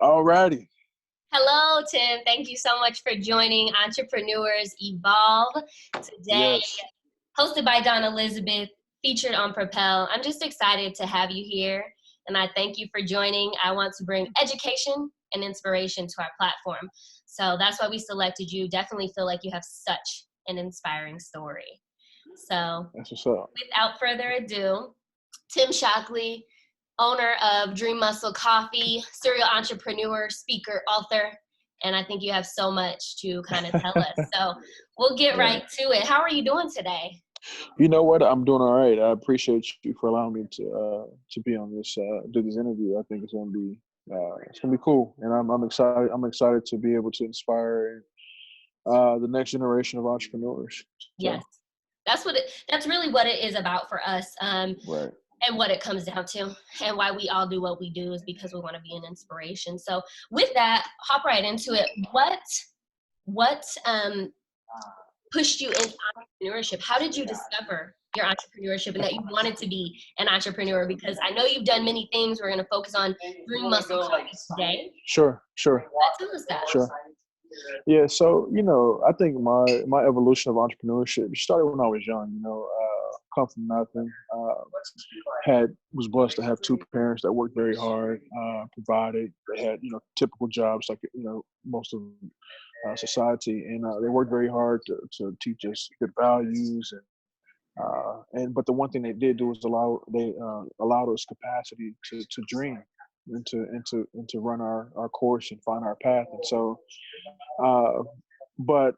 All righty. Hello, Tim. Thank you so much for joining Entrepreneurs Evolve today, Yes. hosted by Dawn Elizabeth, featured on Propel. I'm just excited to have you here, and I thank you for joining. I want to bring education and inspiration to our platform. So that's why we selected you. Definitely feel like you have such an inspiring story. So That's what's up. without further ado, Tim Shockley, owner of Dream Muscle Coffee, serial entrepreneur, speaker, author, and I think you have so much to kind of tell us. So we'll get right to it. How are you doing today? You know what? I'm doing all right. I appreciate you for allowing me to be on this do this interview. I think it's gonna be cool, and I'm excited. I'm excited to be able to inspire the next generation of entrepreneurs. So, Yes, that's really what it is about for us. right. And what it comes down to, and why we all do what we do is because we want to be an inspiration. So with that, hop right into it. What pushed you into entrepreneurship? How did you discover your entrepreneurship and that you wanted to be an entrepreneur? Because I know you've done many things. We're going to focus on Dream Muscle Coffee today. Sure. Tell us that. Sure. Yeah, so I think my evolution of entrepreneurship started when I was young. Come from nothing. Was blessed to have two parents that worked very hard, provided. They had typical jobs like most of society, and they worked very hard to teach us good values but the one thing they did do was allowed us capacity to dream and to run our course and find our path. And so uh,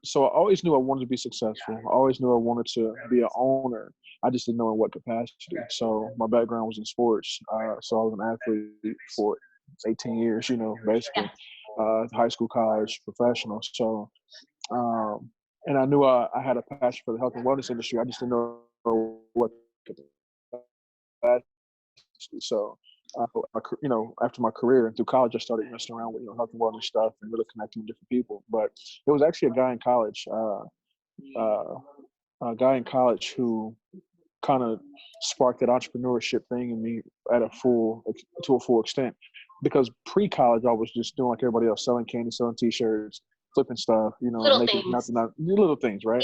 so I always knew I wanted to be successful. I always knew I wanted to be an owner. I just didn't know in what capacity. So my background was in sports. So I was an athlete for 18 years, basically, high school, college, professional. So, and I knew I had a passion for the health and wellness industry. I just didn't know what capacity. So, after my career and through college, I started messing around with health and wellness stuff and really connecting with different people. But it was actually a guy in college, who kind of sparked that entrepreneurship thing in me to a full extent. Because pre-college, I was just doing like everybody else, selling candy, selling T-shirts, flipping stuff, Little making things. little things, right?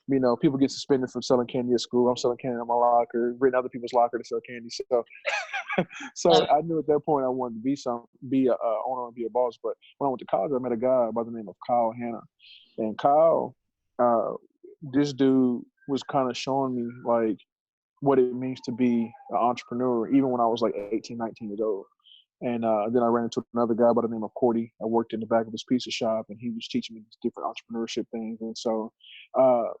Yeah. People get suspended from selling candy at school. I'm selling candy in my locker, renting other people's locker to sell candy. So I knew at that point I wanted to be a owner and be a boss. But when I went to college, I met a guy by the name of Kyle Hanna, and Kyle, this dude was kind of showing me like what it means to be an entrepreneur, even when I was like 18, 19 years old. And then I ran into another guy by the name of Cordy. I worked in the back of his pizza shop, and he was teaching me these different entrepreneurship things. And so I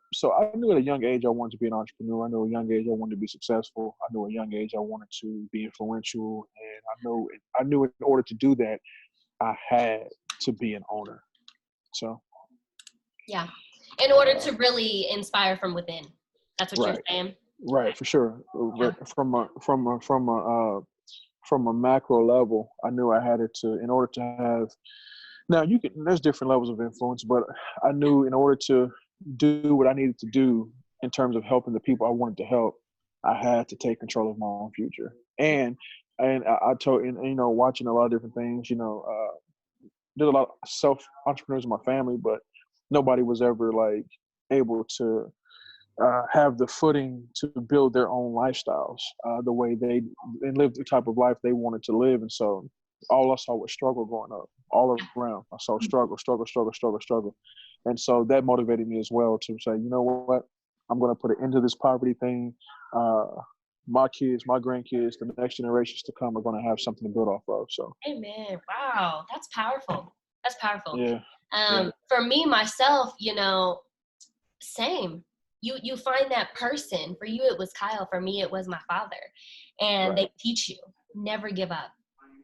knew at a young age I wanted to be an entrepreneur. I knew at a young age I wanted to be successful. I knew at a young age I wanted to be influential. And I knew in order to do that, I had to be an owner. So. Yeah. In order to really inspire from within. That's what you're saying? Right, for sure. Yeah. From a macro level, I knew I had it to in order to have. Now there's different levels of influence, but I knew in order to do what I needed to do in terms of helping the people I wanted to help, I had to take control of my own future. And I told, watching a lot of different things, there's a lot of self entrepreneurs in my family, but nobody was ever like able to have the footing to build their own lifestyles, the way and live the type of life they wanted to live. And so all I saw was struggle growing up, all around. I saw struggle. And so that motivated me as well to say, you know what, I'm going to put an end to this poverty thing. My kids, my grandkids, the next generations to come are going to have something to build off of. So. Amen. Wow. That's powerful. Yeah. For me, myself, same. You find that person. For you, it was Kyle. For me, it was my father. And They teach you, never give up.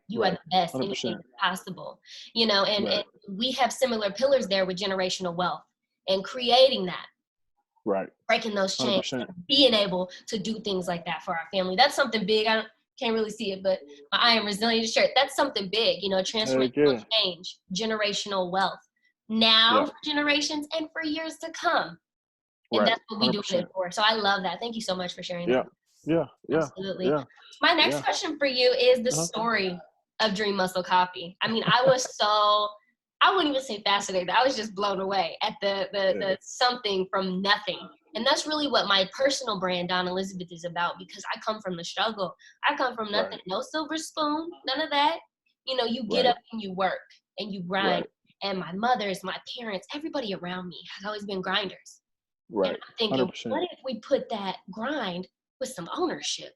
You are the best, 100%. anything possible. And we have similar pillars there with generational wealth and creating that. Right. Breaking those chains, 100%. being able to do things like that for our family. That's something big. I can't really see it, but my I Am Resilient shirt, that's something big, transformational change, generational wealth. Now for generations and for years to come. And that's what we do it for. So I love that. Thank you so much for sharing that. Yeah. Absolutely. Yeah. My next question for you is the story of Dream Muscle Coffee. I mean, I was so, I wouldn't even say fascinated. I was just blown away at the something from nothing. And that's really what my personal brand, Dawn Elizabeth, is about, because I come from the struggle. I come from nothing, Right. no silver spoon, none of that. You know, you get Right. up and you work and you grind. Right. And my mothers, my parents, everybody around me has always been grinders. And Right. I'm thinking, 100% what if we put that grind with some ownership?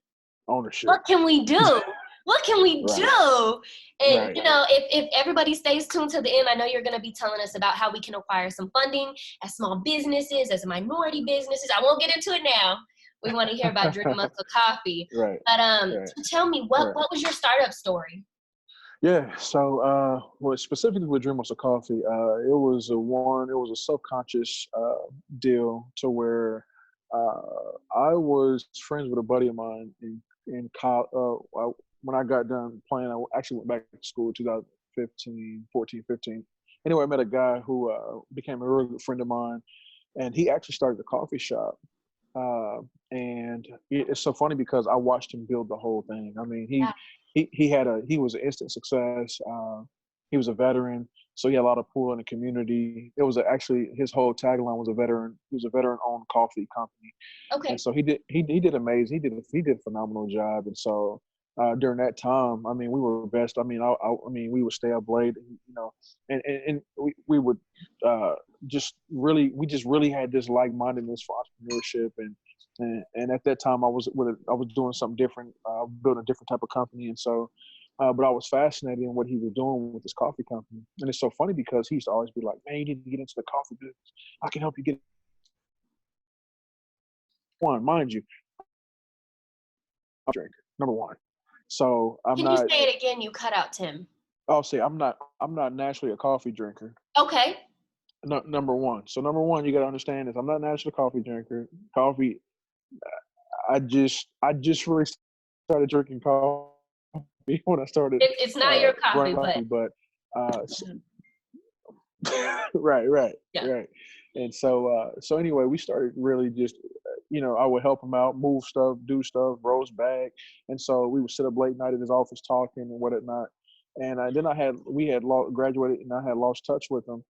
ownership. What can we do? What can we Right. do? And, Right. you know, if everybody stays tuned to the end, I know you're going to be telling us about how we can acquire some funding as small businesses, as minority businesses. I won't get into it now. We want to hear about Dream Muscle Coffee. Right. But Right. tell me, what Right. was your startup story? Yeah. So, well, specifically with Dream Muscle Coffee, it was a subconscious deal to where I was friends with a buddy of mine in college. When I got done playing, I actually went back to school in 2015, 14, 15. Anyway, I met a guy who became a really good friend of mine, and he actually started a coffee shop. Uh, and it's so funny because I watched him build the whole thing. I mean, Yeah. he was an instant success. He was a veteran, so he had a lot of pull in the community. It was actually his whole tagline was a veteran. He was a veteran-owned coffee company, and Okay. so he did amazing. He did a phenomenal job. And so during that time, I mean, we were best. I mean, I mean, we would stay up late, you know, and we would uh, we just really had this like-mindedness for entrepreneurship. And at that time, I was doing something different, building a different type of company. And so, but I was fascinated in what he was doing with his coffee company. And it's so funny because he used to always be like, "Man, you need to get into the coffee business. I can help you get one." Mind you, I'm a drinker, number one. So I'm Can you not. say it again? You cut out, Tim. I'll say I'm not naturally a coffee drinker. Okay. No, number one. So number one, you got to understand is I'm not naturally a coffee drinker. Coffee. I just really started drinking coffee when I started It's not your coffee, running but coffee, but right, right, yeah. right. And so so anyway, we started really just you know, I would help him out, move stuff, do stuff, roast bag, and so we would sit up late night in his office talking and whatnot. And then we had graduated, and I had lost touch with him.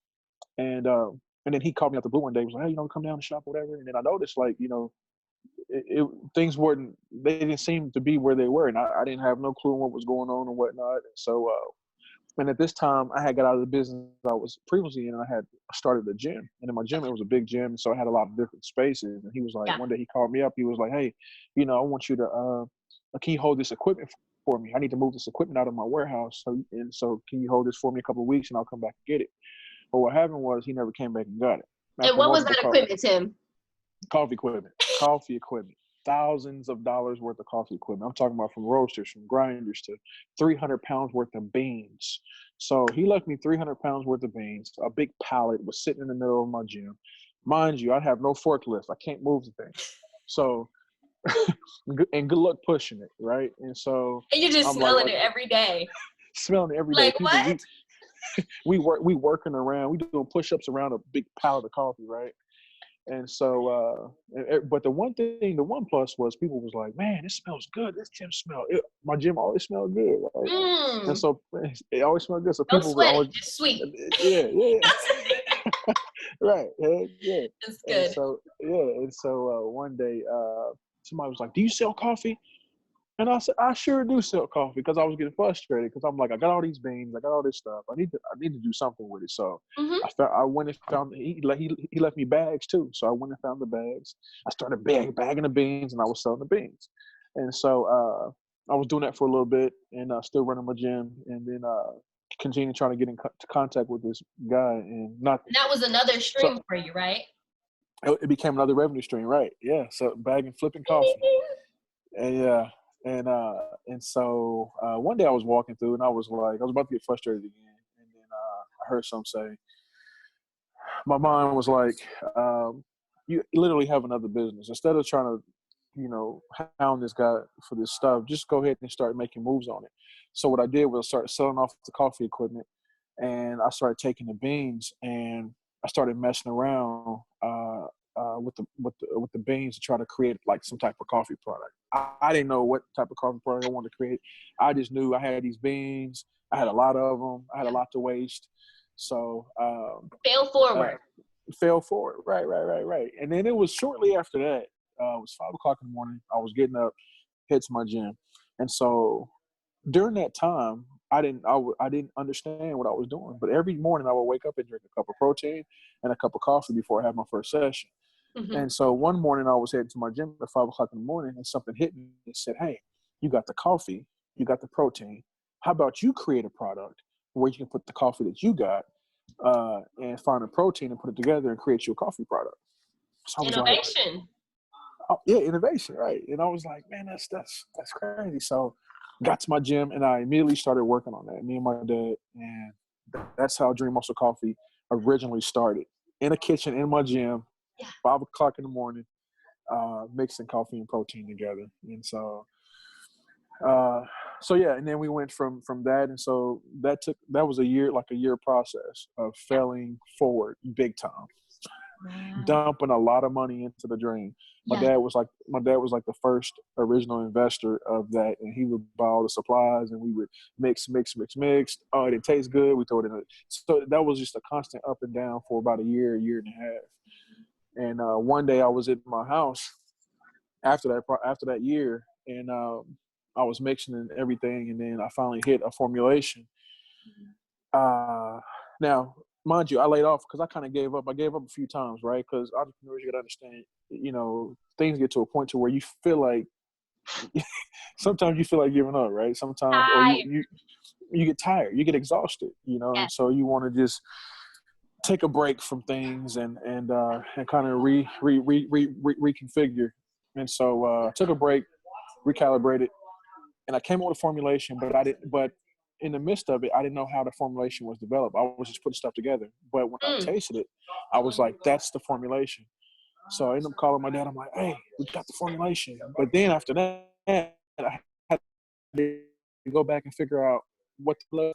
And and then he called me out the blue one day. He was like, "Hey, you know, come down to shop, or whatever." And then I noticed, like, you know, things weren't, they didn't seem to be where they were, and I didn't have no clue what was going on and whatnot. And so, and at this time, I had got out of the business I was previously in, and I had started a gym. And in my gym, it was a big gym, so I had a lot of different spaces. And he was like, Yeah. one day he called me up. He was like, "Hey, you know, I want you to, can you hold this equipment for me? I need to move this equipment out of my warehouse. So can you hold this for me a couple of weeks, and I'll come back and get it?" But what happened was he never came back and got it. And After what was multiple that equipment, Tim? coffee equipment, thousands of dollars worth of coffee equipment. I'm talking about from roasters, from grinders to 300 pounds worth of beans. So he left me 300 pounds worth of beans. A big pallet was sitting in the middle of my gym. Mind you, I have no forklift. I can't move the thing. So, and good luck pushing it, right? And so And you're just I'm like, smelling it every day. smelling it every day. Like People, what? we working around, we doing push-ups around a big pallet of coffee, right? And so, but the one plus was people was like, "Man, it smells good. This gym smell. My gym always smelled good, right?" And Mm. so it always smelled good. So Don't people would sweat it, always, just sweet. yeah, yeah, right, yeah. That's And good. so, one day, somebody was like, "Do you sell coffee?" And I said, "I sure do sell coffee," because I was getting frustrated because I'm like, I got all these beans, I got all this stuff. I need to do something with it. So Mm-hmm. I went and found he left me bags too. So I went and found the bags. I started bagging the beans, and I was selling the beans. And so I was doing that for a little bit, and still running my gym, and then continuing trying to get in contact with this guy, and not And that was another so stream for you, right? it became another revenue stream, right? Yeah. So bagging, flipping coffee. And yeah, and so one day I was walking through, and I was about to get frustrated again, and then I heard some say, my mind was like, you literally have another business. Instead of trying to, you know, hound this guy for this stuff, just go ahead and start making moves on it. So what I did was start selling off the coffee equipment, and I started taking the beans, and I started messing around with the beans to try to create like some type of coffee product. I didn't know what type of coffee product I wanted to create. I just knew I had these beans. I had a lot of them. I had a lot to waste. So Fail forward. Fell forward. Right. And then it was shortly after that. It was 5 o'clock in the morning. I was getting up, head to my gym, and so during that time, I didn't understand what I was doing. But every morning, I would wake up and drink a cup of protein and a cup of coffee before I had my first session. Mm-hmm. And so one morning, I was heading to my gym at 5 o'clock in the morning, and something hit me and said, "Hey, you got the coffee, you got the protein. How about you create a product where you can put the coffee that you got and find a protein and put it together and create you a coffee product?" So I was Innovation. like, oh, yeah, innovation, right? And I was like, man, that's crazy. So got to my gym and I immediately started working on that. Me and my dad, and that's how Dream Muscle Coffee originally started. In a kitchen in my gym, 5 o'clock in the morning, mixing coffee and protein together. And so yeah, and then we went from that, and so that was a year process of failing forward big time, dumping a lot of money into the dream. My dad was like the first original investor of that, and he would buy all the supplies, and we would mix. Oh, it tastes good. We throw it in. So that was just a constant up and down for about a year and a half. And one day I was at my house after that year, and I was mixing and everything, and then I finally hit a formulation. Now, mind you, I laid off because I kind of gave up. I gave up a few times, right? Because entrepreneurs, you got to understand, things get to a point to where you feel like sometimes you feel like giving up, right? Sometimes, or you get tired, you get exhausted, and so you want to just take a break from things and kind of reconfigure. And so took a break, recalibrated, and I came up with a formulation, but in the midst of it, I didn't know how the formulation was developed. I was just putting stuff together. But when I tasted it, I was like, that's the formulation. So I ended up calling my dad. I'm like, hey, we got the formulation. But then after that, I had to go back and figure out what the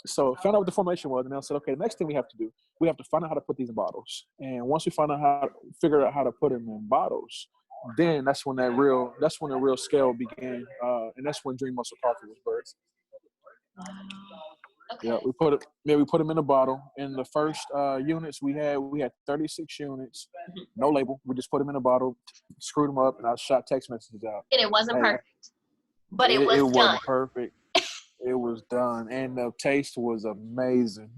so found out what the formulation was, and I said, okay, the next thing we have to do, we have to find out how to put these in bottles. And once we figure out how to put them in bottles, then that's when the real scale began, and that's when Dream Muscle Coffee was birthed. Okay. Yeah, we put them in a bottle. In the first units we had 36 units, no label. We just put them in a bottle, screwed them up, and I shot text messages out. And it wasn't perfect, but it was done. Wasn't perfect. It was done, and the taste was amazing.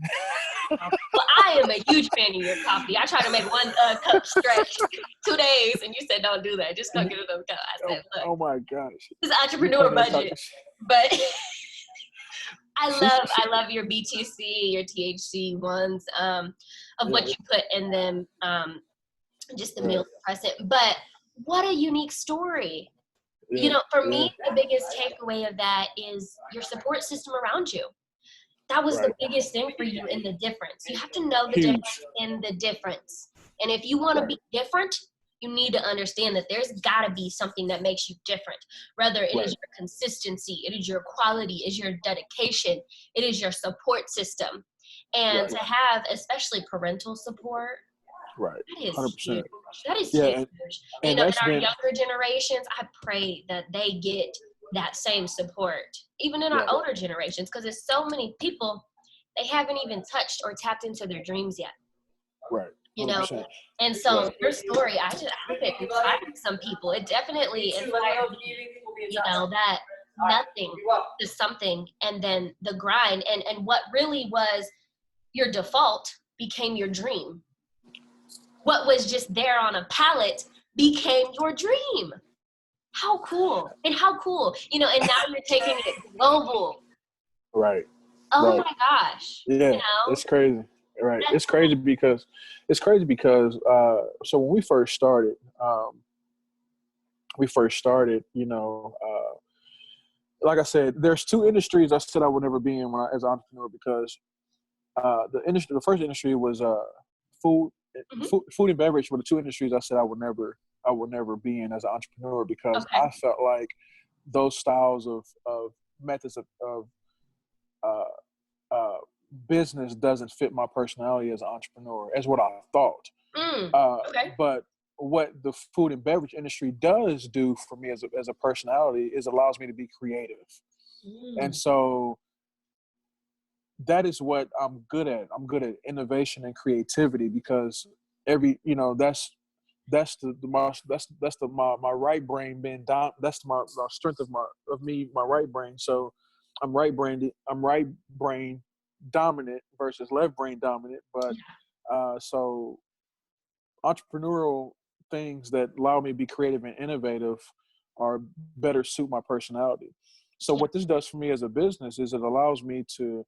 Well, I am a huge fan of your coffee. I tried to make one cup stretch 2 days, and you said don't do that. Just go get another cup. I said, look. Oh my gosh. This is entrepreneur budget. But I love your BTC, your THC ones, of what you put in them, just the meal suppressant. But what a unique story. For me, the biggest takeaway of that is your support system around you. That was the biggest thing for you in the difference. You have to know the difference in the difference. And if you want to be different, you need to understand that there's got to be something that makes you different. Whether it is your consistency, it is your quality, it is your dedication, it is your support system. And to have especially parental support, right, that is 100%. huge. That is huge. In our younger generations, I pray that they get that same support, even in our older generations, because there's so many people, they haven't even touched or tapped into their dreams yet. Right. 100%. And so your story, I hope it inspired some people. It definitely inspired me, that nothing is something, and then the grind, and what really was your default became your dream. What was just there on a pallet became your dream. How cool. And and now you're taking it global. Right. Oh my gosh. Yeah, it's crazy. Right. It's crazy because so when we first started, like I said, there's 2 industries I said I would never be in as an entrepreneur, because the first industry was food and beverage were the 2 industries I said I would never be in as an entrepreneur, because I felt like those styles of methods of business doesn't fit my personality as an entrepreneur, as what I thought. But what the food and beverage industry does do for me as a personality is allows me to be creative. And so that is what I'm good at. I'm good at innovation and creativity because my right brain being down. That's my strength of my right brain. So I'm right brain dominant versus left brain dominant. But so entrepreneurial things that allow me to be creative and innovative are better suit my personality. So what this does for me as a business is it allows me to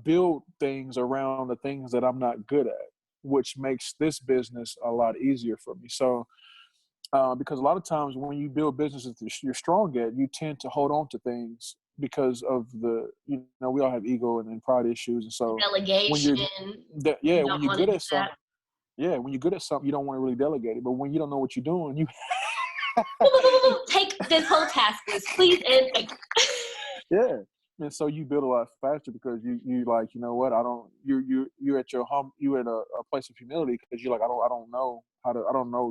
build things around the things that I'm not good at, which makes this business a lot easier for me. So, because a lot of times when you build businesses that you're strong at, you tend to hold on to things because of we all have ego and pride issues. And so when Delegation. when you're good at something, when you're good at something, you don't want to really delegate it. But when you don't know what you're doing, you take this whole task list, please, and thank you. Yeah. And so you build a lot faster because you like, you know what, you're at you're at a place of humility because you're like, I don't know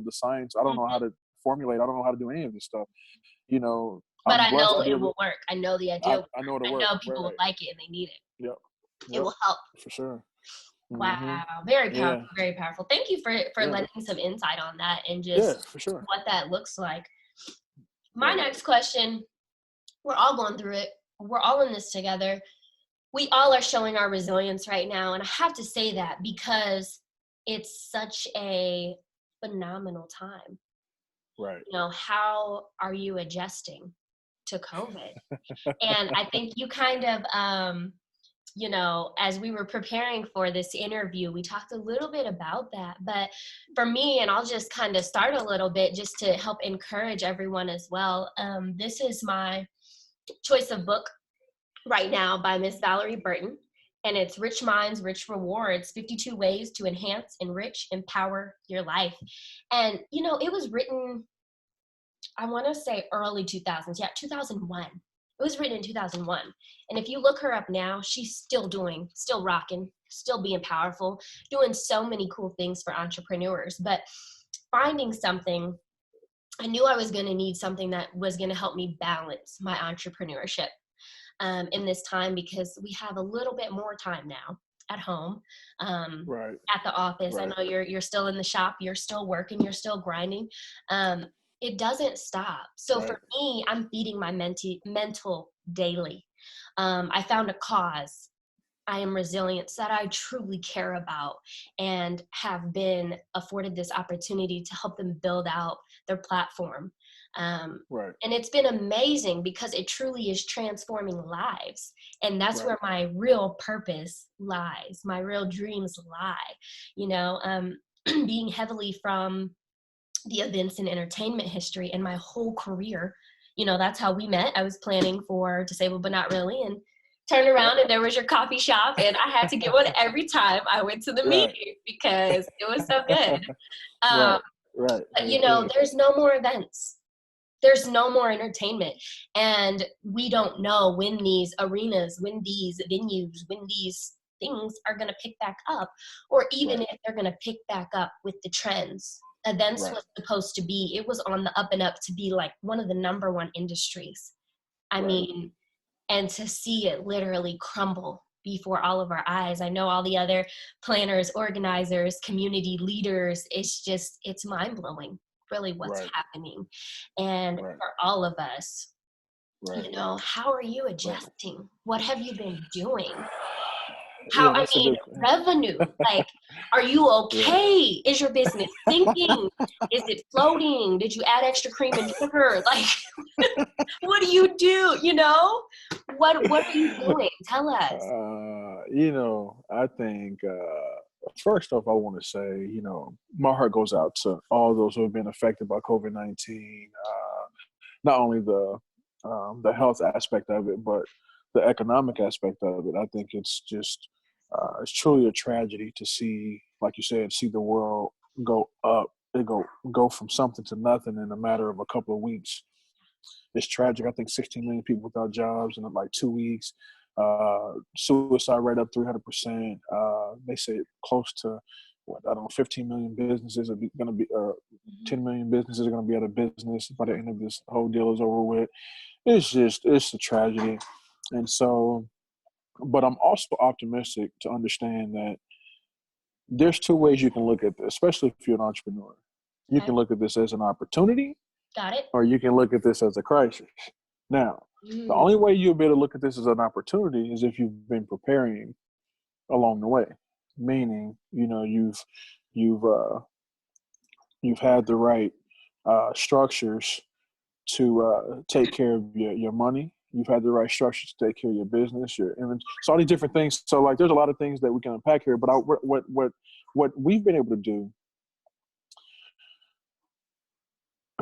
the science. I don't know how to formulate. I don't know how to do any of this stuff. But I'm I blessed know to be it able will work. I know the idea will I know work. it'll I work. know people will like it and they need it. Yep. It will help. For sure. Wow. Very powerful. Yeah. Very powerful. Thank you for letting some insight on that and just for sure. what that looks like. My next question, we're all going through it. We're all in this together. We all are showing our resilience right now. And I have to say that because it's such a phenomenal time. Right. How are you adjusting to COVID? And I think you kind of, as we were preparing for this interview, we talked a little bit about that. But for me, and I'll just kind of start a little bit just to help encourage everyone as well. This is my choice of book right now by Miss Valerie Burton. And it's Rich Minds, Rich Rewards, 52 Ways to Enhance, Enrich, Empower Your Life. And, it was written, I want to say early 2000s. Yeah, 2001. It was written in 2001. And if you look her up now, she's still rocking, still being powerful, doing so many cool things for entrepreneurs. But finding something, I knew I was going to need something that was going to help me balance my entrepreneurship in this time because we have a little bit more time now at home, at the office. Right. I know you're still in the shop, you're still working, you're still grinding. It doesn't stop. So for me, I'm feeding my mental daily. I found a cause. I am resilient that I truly care about and have been afforded this opportunity to help them build out their platform. And it's been amazing because it truly is transforming lives. And that's where my real purpose lies, my real dreams lie, being heavily from the events and entertainment history and my whole career. That's how we met. I was planning for Disabled But Not Really, and turned around and there was your coffee shop, and I had to get one every time I went to the meeting because it was so good. But there's no more events. There's no more entertainment. And we don't know when these arenas, when these venues, when these things are going to pick back up, or even if they're going to pick back up with the trends. Events was supposed to be, it was on the up and up to be like one of the number one industries. I mean, and to see it literally crumble before all of our eyes. I know all the other planners, organizers, community leaders, it's mind-blowing, really what's happening. And for all of us, how are you adjusting? What have you been doing? Revenue, like, are you okay? Is your business sinking? Is it floating? Did you add extra cream and sugar? Like, what do? What are you doing? Tell us. I think, first off, I want to say, my heart goes out to all those who have been affected by COVID-19, not only the health aspect of it, but the economic aspect of it. I think it's just, it's truly a tragedy to see, like you said, see the world go up. They go from something to nothing in a matter of a couple of weeks. It's tragic. I think 16 million people without jobs in like 2 weeks. Suicide rate up 300%. They say close to I don't know, 15 million businesses are going to be, 10 million businesses are going to be out of business by the end of this whole deal is over with. It's a tragedy. And so, but I'm also optimistic to understand that there's two ways you can look at this, especially if you're an entrepreneur. You Okay. can look at this as an opportunity, Got it. or you can look at this as a crisis. Now, the Mm. only way you'll be able to look at this as an opportunity is if you've been preparing along the way. Meaning, you've had the right structures to take care of your money. You've had the right structures to take care of your business, your inventory. So all these different things. So like, there's a lot of things that we can unpack here. But what we've been able to do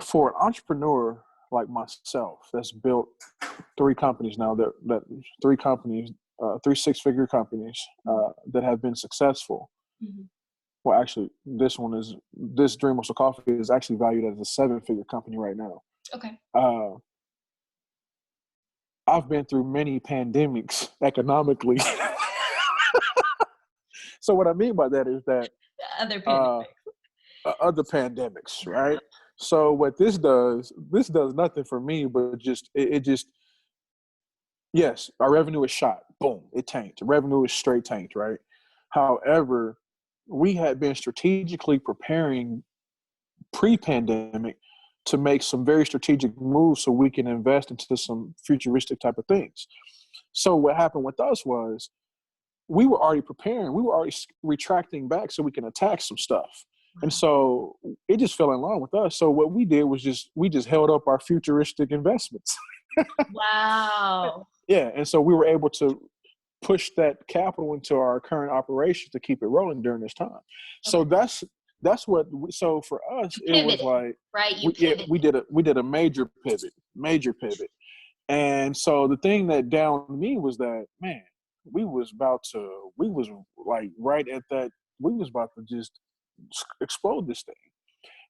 for an entrepreneur like myself that's built three companies now, three six-figure companies that have been successful. Mhm. Well, actually, this Dream Hustle Coffee is actually valued as a seven-figure company right now. Okay. I've been through many pandemics economically. So what I mean by that is that Other pandemic. other pandemics, right? So what this does nothing for me, but yes, our revenue is shot. Boom, it tanked. Revenue is straight tanked, right? However, we had been strategically preparing pre-pandemic to make some very strategic moves so we can invest into some futuristic type of things. So what happened with us was we were already preparing. We were already retracting back so we can attack some stuff. And so it just fell in line with us. So what we did was we just held up our futuristic investments. Wow. Yeah. And so we were able to push that capital into our current operations to keep it rolling during this time. So Okay. that's what. So for us, it was like, right? we did a major pivot. And so the thing that downed me was that, man, we was like right at that. We was about to just explode this thing.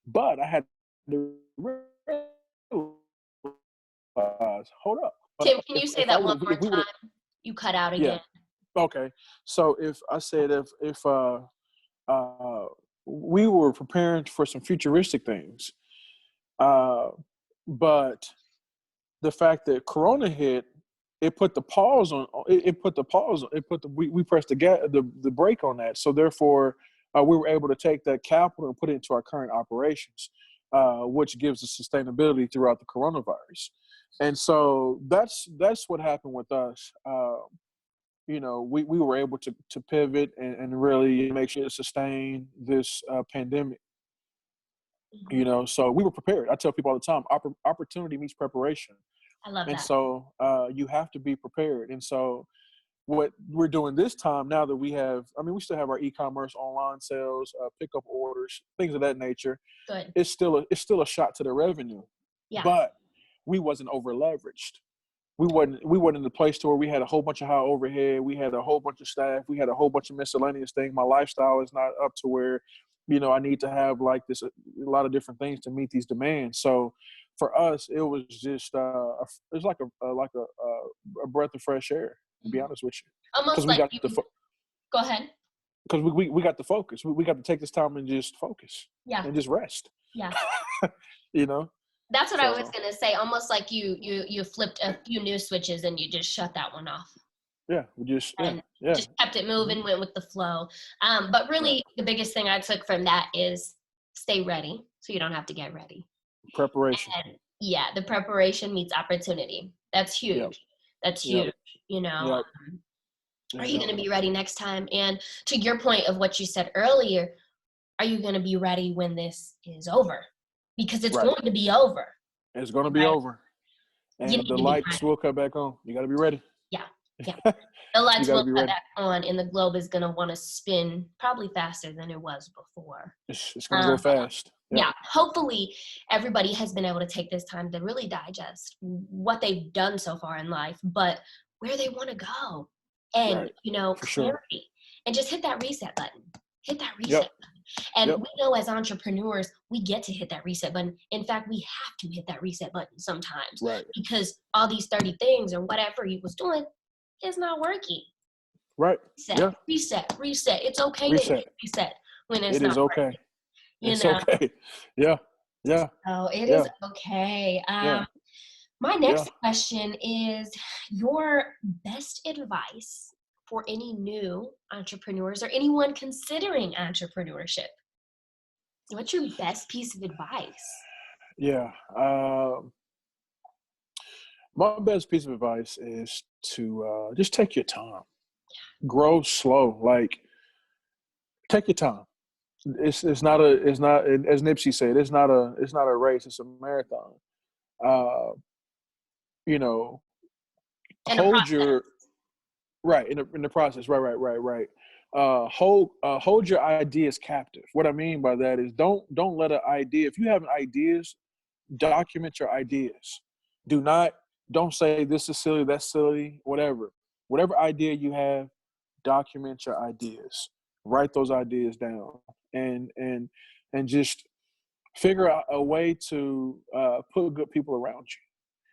But I had to hold up. Tim, can you say If I that one would, more if we would have, time? You cut out yeah, again. okay. So if I said if we were preparing for some futuristic things, but the fact that Corona hit, it put the pause on. We pressed the brake on that. So therefore, we were able to take that capital and put it into our current operations, which gives us sustainability throughout the coronavirus. And so that's what happened with us. We were able to pivot and really make sure to sustain this pandemic. So we were prepared. I tell people all the time, opportunity meets preparation. I love And that. so you have to be prepared. And so what we're doing this time, now that we still have our e-commerce, online sales, pickup orders, things of that nature. Good. It's still a shot to the revenue. Yeah. But we wasn't over leveraged. We wasn't in the place to where we had a whole bunch of high overhead. We had a whole bunch of staff. We had a whole bunch of miscellaneous things. My lifestyle is not up to where, I need to have like this, a lot of different things to meet these demands. So for us, it was just, it was like a breath of fresh air, to be honest with you. Almost like go ahead. Because we got the focus. We got to take this time and just focus. Yeah. And just rest. Yeah. That's what I was going to say. Almost like you flipped a few news switches and you just shut that one off. Yeah. We just, just kept it moving, went with the flow. But really the biggest thing I took from that is stay ready so you don't have to get ready. Preparation. And the preparation meets opportunity. That's huge. Yep. That's huge. Yep. Are you going to be ready next time? And to your point of what you said earlier, are you going to be ready when this is over? Because it's going to be over. It's going to be over. And the lights will come back on. You got to be ready. Yeah. The lights will come back on, and the globe is going to want to spin probably faster than it was before. It's going to go fast. Yeah. Hopefully everybody has been able to take this time to really digest what they've done so far in life, but where they want to go. And, clarity. And just hit that reset button. Hit that reset button. And we know as entrepreneurs, we get to hit that reset button. In fact, we have to hit that reset button sometimes. Right. Because all these 30 things or whatever he was doing is not working. Right. Reset. It's okay to hit reset when it's It not is okay. working, you It's know? okay. Yeah. Yeah. Oh, it is Yeah. okay. Yeah. My Yeah. next question is your best advice for any new entrepreneurs or anyone considering entrepreneurship. What's your best piece of advice? Yeah. My best piece of advice is to just take your time, grow slow. Like, take your time. It's not as Nipsey said. It's not a race. It's a marathon. Uh, you know, In the hold process. your right in the process. Right. Hold your ideas captive. What I mean by that is don't let an idea. If you have ideas, document your ideas. Do not don't say this is silly, that's silly, whatever. Whatever idea you have, document your ideas. Write those ideas down and just figure out a way to put good people around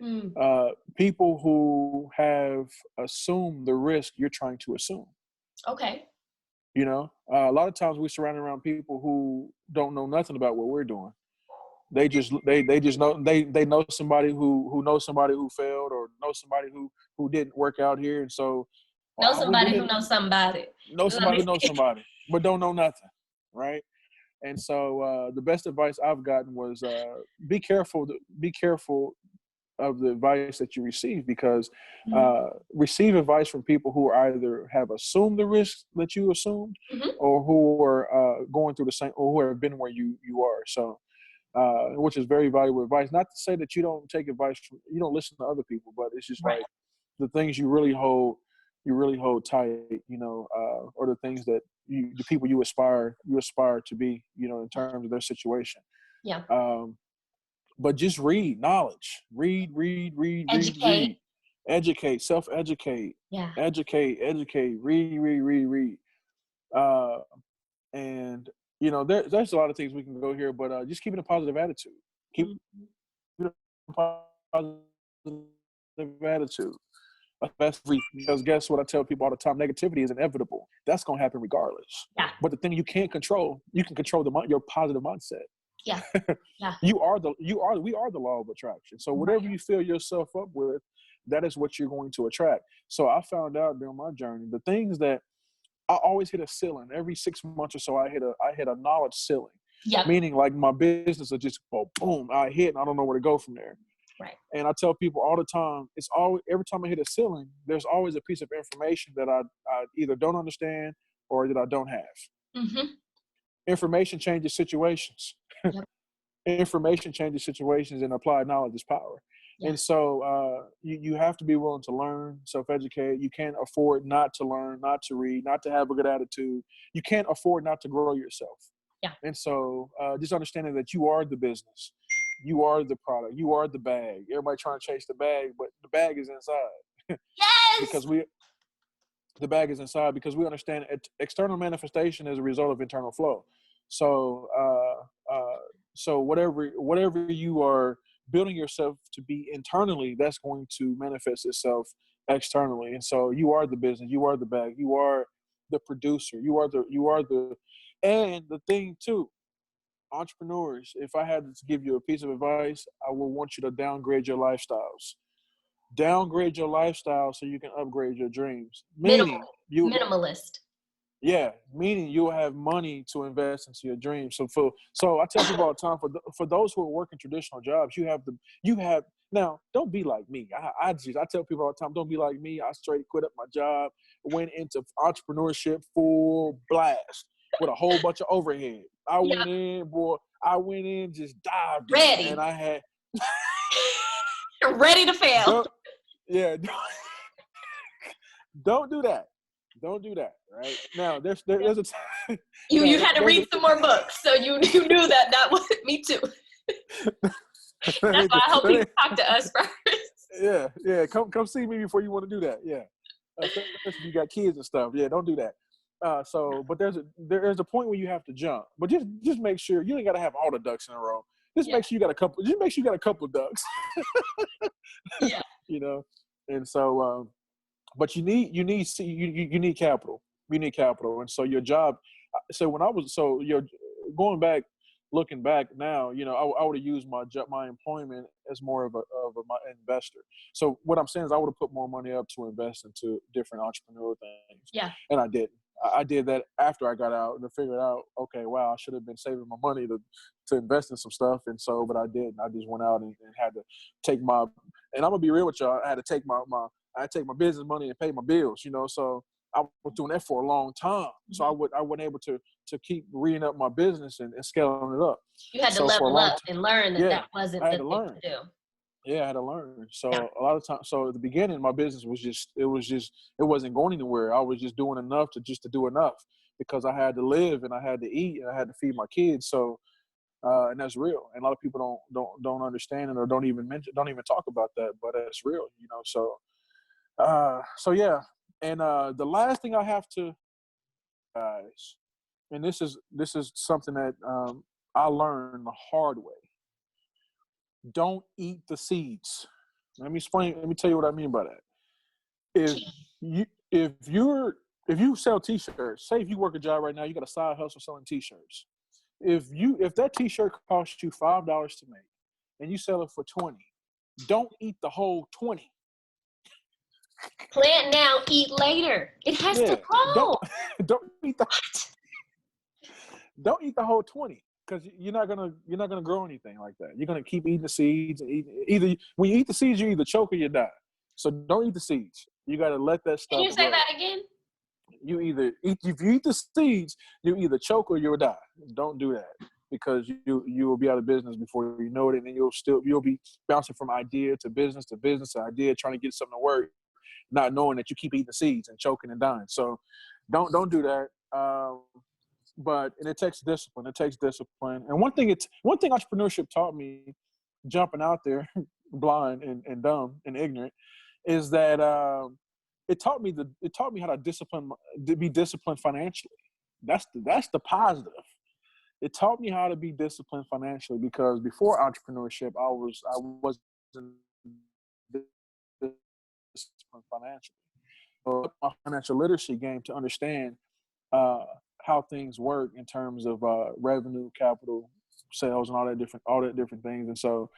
Mm, you. People who have assumed the risk you're trying to assume. okay. A lot of times we surround around people who don't know nothing about what we're doing. They just they know somebody who knows somebody who failed or knows somebody who didn't work out here, and so Know we somebody need who knows somebody. know Let somebody me who knows see. somebody but don't know nothing, right? And so the best advice I've gotten was be careful of the advice that you receive, because Mhm, receive advice from people who either have assumed the risk that you assumed mhm. or who are going through the same or who have been where you are. So which is very valuable advice. Not to say that you don't listen to other people, but it's just Right. like the things you really hold tight, or the things that the people you aspire to be, in terms of their situation. Yeah. Um, but just read knowledge, read, Educate. educate, self-educate, Yeah. educate, read. Uh, and there's a lot of things we can go here, but just keeping a positive attitude. Keep Mhm. a positive attitude. Because guess what I tell people all the time: negativity is inevitable. That's gonna happen regardless. Yeah. But the thing you can't control, you can control your positive mindset. Yeah. Yeah. We are the law of attraction. So whatever Right. you fill yourself up with, that is what you're going to attract. So I found out during my journey, the things that I always hit a ceiling. Every 6 months or so, I hit a knowledge ceiling. Yep. Meaning, like, my business will just go boom. I hit, and I don't know where to go from there. Right. And I tell people all the time, it's always every time I hit a ceiling, there's always a piece of information that I either don't understand or that I don't have. Mm-hmm. Information changes situations. Yep. Information changes situations, and applied knowledge is power. Yeah. And so you have to be willing to learn, self-educate. You can't afford not to learn, not to read, not to have a good attitude. You can't afford not to grow yourself. Yeah. And so just understanding that you are the business, you are the product, you are the bag. Everybody trying to chase the bag, but the bag is inside. Yes. because the bag is inside because we understand external manifestation is a result of internal flow. So, so whatever you are building yourself to be internally, that's going to manifest itself externally. And so, you are the business, you are the bag, you are the producer, and the thing too. Entrepreneurs, if I had to give you a piece of advice, I would want you to downgrade your lifestyles. Downgrade your lifestyle so you can upgrade your dreams. Minimal. Meaning you Minimalist. Yeah, meaning you'll have money to invest into your dreams. So I tell people all the time, for those who are working traditional jobs, you have now. Don't be like me. I tell people all the time, don't be like me. I straight quit up my job, went into entrepreneurship full blast with a whole bunch of overhead. Yeah. I went in, just dived in, and Ready. I had Ready to fail. don't, yeah. Don't do that. Don't do that. Right now, there's a time. You Now had to there's read some more books, so you knew that was me too. That's why I hope people talk to us first. yeah. Come see me before you want to do that. Yeah, especially if you got kids and stuff. Yeah, don't do that. But there's a point where you have to jump. But just make sure you ain't got to have all the ducks in a row. Just Yeah. make sure you got a couple. Just make sure you got a couple of ducks. Yeah. you know, and so. But you need capital. You need capital, and so your job. So when I was, so you're going back, looking back now, you know, I would have used my employment as more of my investor. So what I'm saying is I would have put more money up to invest into different entrepreneurial things. Yeah. And I didn't. I did that after I got out and figured out, okay, wow, I should have been saving my money to invest in some stuff. And so, but I didn't. I just went out and had to take my, and I'm gonna be real with y'all. I had to take I had to take my business money and pay my bills, you know. So I was doing that for a long time. So I wasn't able to keep reading up my business and scaling it up. You had to So for a level long up and learn that yeah, that wasn't I the had to thing learn. to do. Yeah, I had to learn. So Yeah. a lot of times, so at the beginning, my business was it wasn't going anywhere. I was just doing enough to do enough because I had to live and I had to eat and I had to feed my kids. So, and that's real. And a lot of people don't understand it or don't even talk about that, but it's real, you know? So yeah. And, the last thing I have to, guys, and this is something that, I learned the hard way. Don't eat the seeds. Let me tell you what I mean by that. If you sell t-shirts, say if you work a job right now, you got a side hustle selling t-shirts. If that t-shirt costs you $5 to make and you sell it for 20, don't eat the whole 20. Plant now, eat later. It has to grow. Don't eat the whole 20. Because you're not gonna grow anything like that. You're gonna keep eating the seeds. And either when you eat the seeds, you either choke or you die. So don't eat the seeds. You gotta let that stuff. Can you say grow. that again? You either eat, if you eat the seeds, you either choke or you'll die. Don't do that because you will be out of business before you know it, and then you'll be bouncing from idea to business to idea, trying to get something to work, not knowing that you keep eating the seeds and choking and dying. So don't do that. And it takes discipline. It takes discipline. And one thing entrepreneurship taught me, jumping out there, blind and dumb and ignorant, is that it taught me how to be disciplined financially. That's the positive. It taught me how to be disciplined financially because before entrepreneurship, I wasn't disciplined financially. But my financial literacy game to understand how things work in terms of revenue, capital, sales, and all that different things. And so,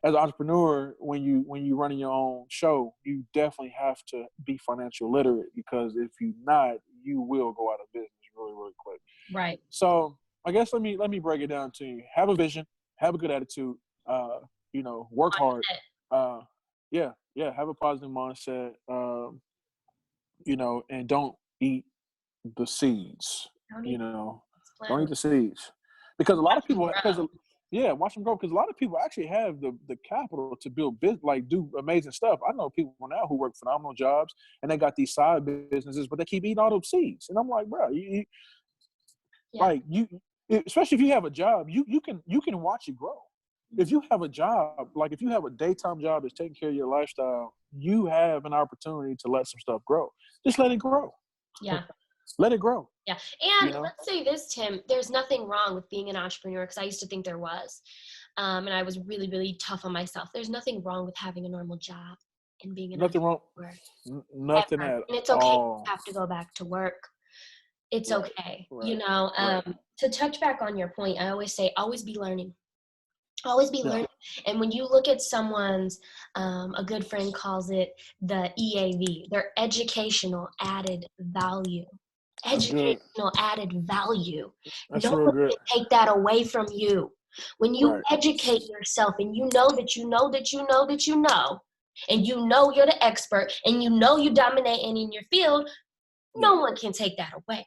as an entrepreneur, when you running your own show, you definitely have to be financial literate because if you're not, you will go out of business really, really quick. Right. So, I guess let me break it down to you. Have a vision, have a good attitude, work hard. Have a positive mindset. And don't eat the seeds. Don't eat the seeds because a lot of people watch them grow because a lot of people actually have the capital to build do amazing stuff. I know people now who work phenomenal jobs and they got these side businesses, but they keep eating all those seeds. And I'm like, bro, especially if you have a job, you can watch it grow. If you have a job, like if you have a daytime job that's taking care of your lifestyle, you have an opportunity to let some stuff grow. Just let it grow. Yeah. Let it grow. Yeah. And let's say this, Tim, there's nothing wrong with being an entrepreneur because I used to think there was. And I was really, really tough on myself. There's nothing wrong with having a normal job and being an entrepreneur. Nothing at all. And it's okay to have to go back to work. It's okay. Right. To touch back on your point, I always say, always be learning. Always be learning. And when you look at someone's, a good friend calls it the EAV, their educational added value. Educational added value. That's no real one good. can take that away from you. When you educate yourself and you know that you know that you know that you know, and you know you're the expert and you know you dominate in your field, no one can take that away.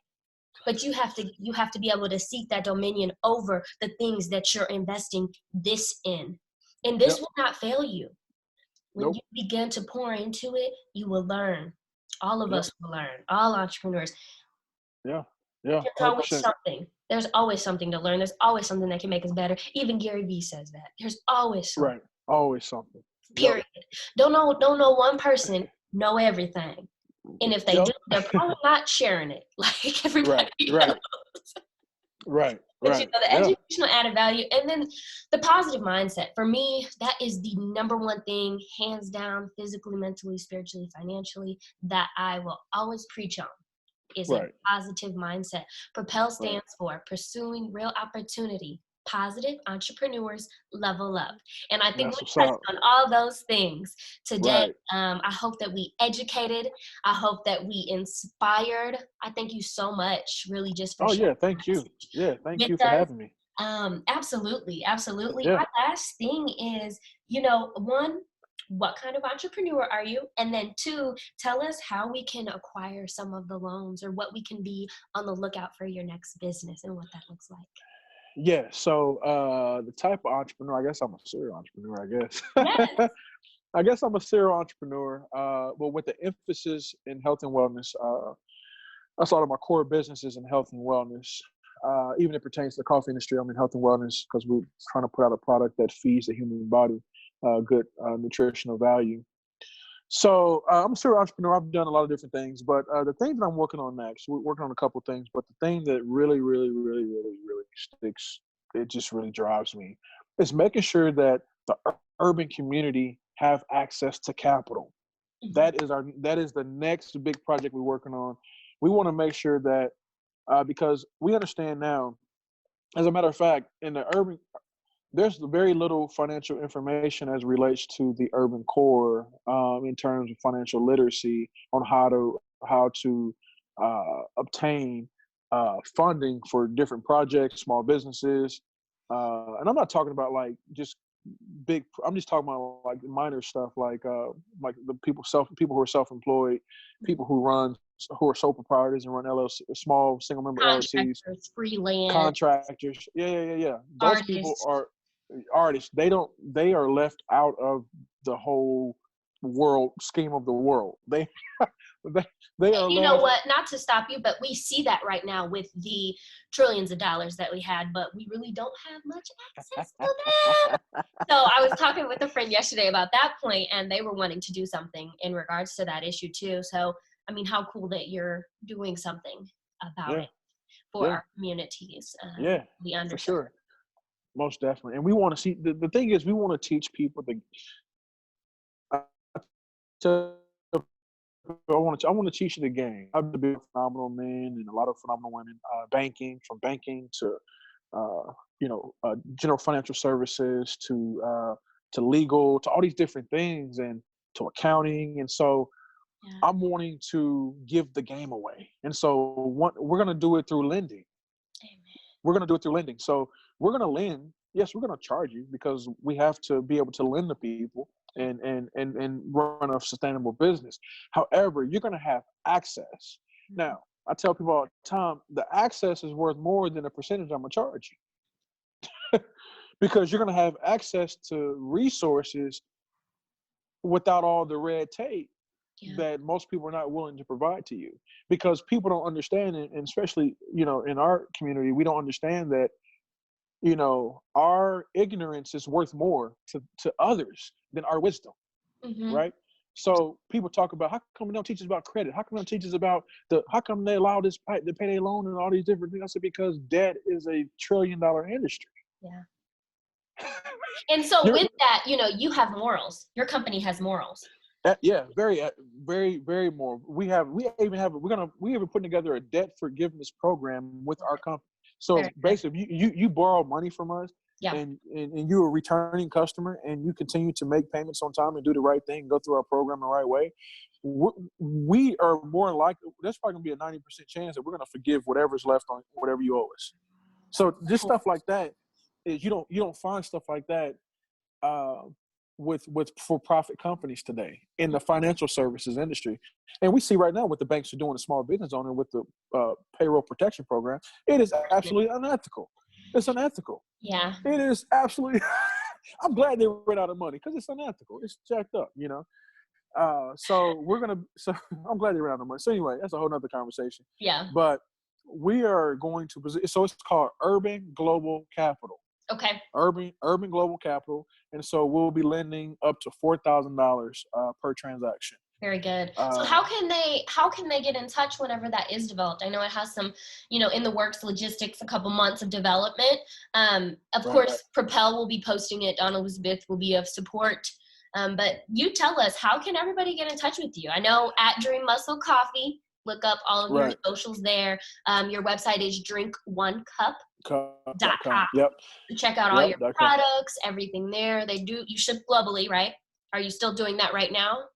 But you have to be able to seek that dominion over the things that you're investing this in. And this will not fail you. When you begin to pour into it, you will learn. All of us will learn. All entrepreneurs. Yeah. There's always something. There's always something to learn. There's always something that can make us better. Even Gary Vee says that. There's always something. Right. Always something. Period. Don't know one person know everything. And if they do, they're probably not sharing it like everybody else. Right. But the educational added value, and then the positive mindset. For me, that is the number one thing, hands down, physically, mentally, spiritually, financially, that I will always preach on. is a Right. positive mindset. Propel Right. stands for pursuing real opportunity. Positive entrepreneurs level up. And I think That's we what's touched up. on all those things today. Right. I hope that we educated. I hope that we inspired. I thank you so much, really, just for Oh sharing yeah. Thank your you. message Yeah. Thank with you for us. having me. Absolutely, absolutely. Yeah. My last thing is, one, what kind of entrepreneur are you? And then two, tell us how we can acquire some of the loans or what we can be on the lookout for your next business and what that looks like. Yeah. So the type of entrepreneur, I guess I'm a serial entrepreneur, I Yes. guess. I guess I'm a serial entrepreneur, but with the emphasis in health and wellness. That's a lot of my core businesses in health and wellness. Even it pertains to the coffee industry, I'm in health and wellness because we're trying to put out a product that feeds the human body good nutritional value. So I'm a serial entrepreneur. I've done a lot of different things, but the thing that I'm working on next, we're working on a couple of things, but the thing that really, really, really, really, really sticks, it just really drives me, is making sure that the urban community have access to capital. Mhm. That is the next big project we're working on. We want to make sure that because we understand now, as a matter of fact, in the urban, there's very little financial information as relates to the urban core in terms of financial literacy on how to obtain funding for different projects, small businesses, and I'm not talking about like just big. I'm just talking about like minor stuff like the people who are self-employed, people who are sole proprietors and run LLC, small single member LLCs, Contractors, freelance, contractors. Yeah. Those people artists. are artists. They are left out of the whole world scheme of the world. They, they And are you know left. what? Not to stop you, but we see that right now with the trillions of dollars that we had, but we really don't have much access to that. So I was talking with a friend yesterday about that point, and they were wanting to do something in regards to that issue too. So, I mean, how cool that you're doing something about Yeah, it for yeah, our communities, yeah, the for underserved. sure. Most definitely. And we want to see the thing is we want to teach people uh, to I want to teach you the game. I've been phenomenal men and a lot of phenomenal women. From banking to general financial services to legal to all these different things and to accounting. And so Yeah. I'm wanting to give the game away. And so we're going to do it through lending. Amen. We're going to do it through lending. So we're going to lend. Yes, we're going to charge you because we have to be able to lend to people and run a sustainable business. However, you're going to have access. Now, I tell people all the time, the access is worth more than the percentage I'm going to charge you because you're going to have access to resources without all the red tape Yeah. that most people are not willing to provide to you because people don't understand it, and especially in our community we don't understand that our ignorance is worth more to others than our wisdom, Mm-hmm. right? So people talk about how come they don't teach us about credit, how come they don't teach us about how come they allow this to pay their loan and all these different things. I said because debt is a $1 trillion industry. Yeah. And so You're with that, you have morals. Your company has morals. Yeah, very, very, very more. We even putting together a debt forgiveness program with our company. Very So good. basically, you borrow money from us, Yeah. and you're a returning customer, and you continue to make payments on time and do the right thing, go through our program the right way. We are more likely. There's probably gonna be a 90% chance that we're gonna forgive whatever's left on whatever you owe us. So just Cool. stuff like that is you don't find stuff like that uh, with for-profit companies today in the financial services industry. And we see right now what the banks are doing to small business owner with the payroll protection program. It is absolutely unethical. It's unethical. Yeah. It is absolutely. I'm glad they ran out of money because it's unethical. It's jacked up, So So I'm glad they ran out of money. So anyway, that's a whole nother conversation. Yeah. But we are going to position. So it's called Urban Global Capital. Okay. Urban Global Capital, and so we'll be lending up to $4,000 per transaction. Very good. So how can they get in touch whenever that is developed? I know it has some, in the works logistics, a couple months of development. Of Right. course, Propel will be posting it. Donna Elizabeth will be of support. But you tell us, how can everybody get in touch with you? I know at Dream Muscle Coffee, look up all of your Right. socials there. Your website is drinkonecup.com. Yep. Check out all Yep. your .com. products, everything there. You ship globally, right? Are you still doing that right now?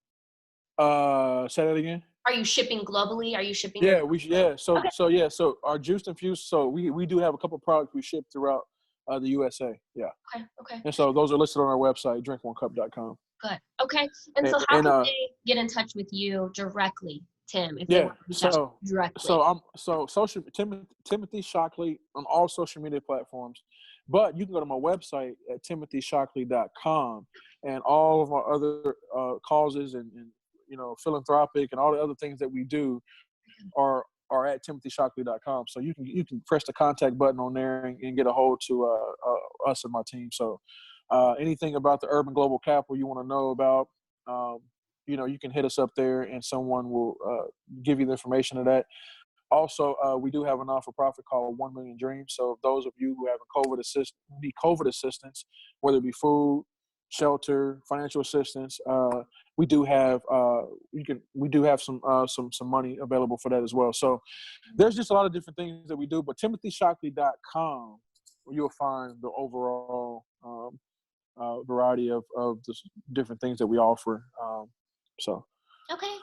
Say that again. Are you shipping globally? Are you shipping your? Yeah. Okay. So our juice infused. So we do have a couple of products we ship throughout the USA. Yeah. Okay. And so those are listed on our website, drinkonecup.com. Good. Okay. And so how And can they get in touch with you directly, Tim, if they yeah. want to reach out directly? So social Timothy Shockley on all social media platforms, but you can go to my website at timothysshockley.com, and all of our other causes and philanthropic and all the other things that we do are at timothysshockley.com. So you can press the contact button on there and get a hold to us and my team. So anything about the Urban Global Capital you want to know about, you can hit us up there and someone will give you the information of that. Also, we do have a non-for-profit called 1 Million Dreams. So those of you who have need COVID assistance, whether it be food, shelter, financial assistance, we do have some money available for that as well. So there's just a lot of different things that we do. But timothysshockley.com, you'll find the overall variety of the different things that we offer. Okay.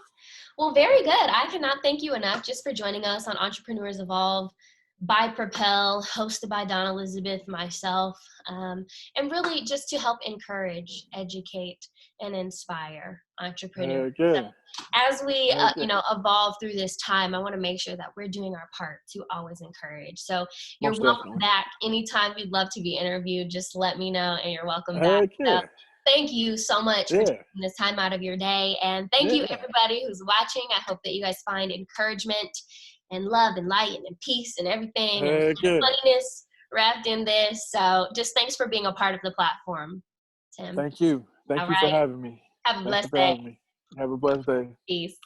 Well, very good. I cannot thank you enough just for joining us on Entrepreneurs Evolve by Propel, hosted by Dawn Elizabeth, myself, and really just to help encourage, educate, and inspire entrepreneurs. Yeah. As we, evolve through this time, I want to make sure that we're doing our part to always encourage. So you're Most welcome definitely. back. Anytime you'd love to be interviewed, just let me know, and you're welcome back. Heck yeah. So thank you so much for taking this time out of your day. And thank you, everybody who's watching. I hope that you guys find encouragement and love and light and peace and everything and funniness wrapped in this. So just thanks for being a part of the platform, Tim. Thank you. Thank you for having me. Have a blessed day. Have a blessed day. Peace.